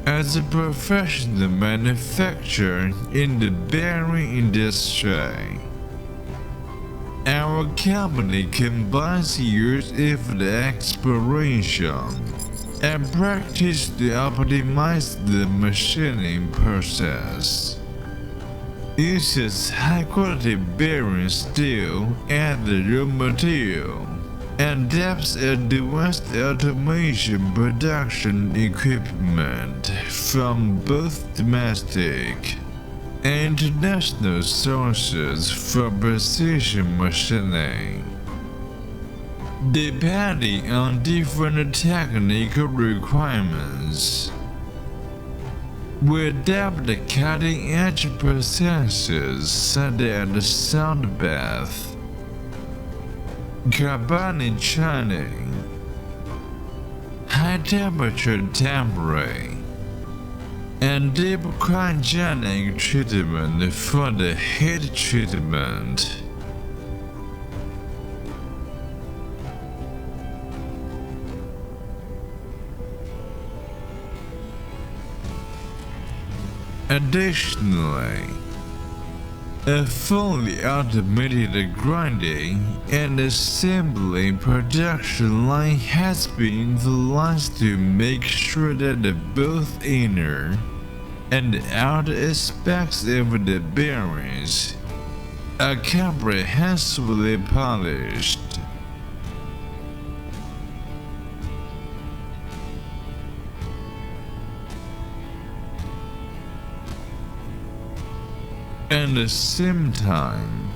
As a professional manufacturer in the bearing industry, our company combines years of exploration and practice to optimize the machining process. Uses high-quality bearing steel as the raw material and adapts advanced automation production equipment from both domestic and international sources for precision machining. Depending on different technical requirements, we adapt the cutting-edge processes such as sound bath, carbonic shining, high-temperature tempering, and deep cryogenic treatment for the heat treatment. Additionally, a fully automated grinding and assembly production line has been utilized to make sure that both inner and outer aspects of the bearings are comprehensively polished. At the same time,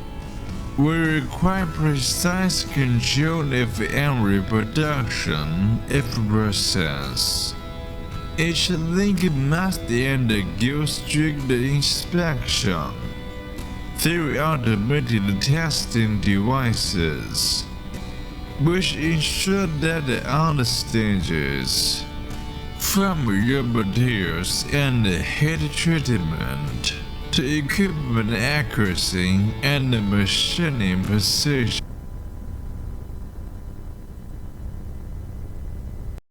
we require precise control of every production process. Each link must undergo strict inspection through automated testing devices, which ensure that all the stages, from raw materials and heat treatment to equipment accuracy and machining precision,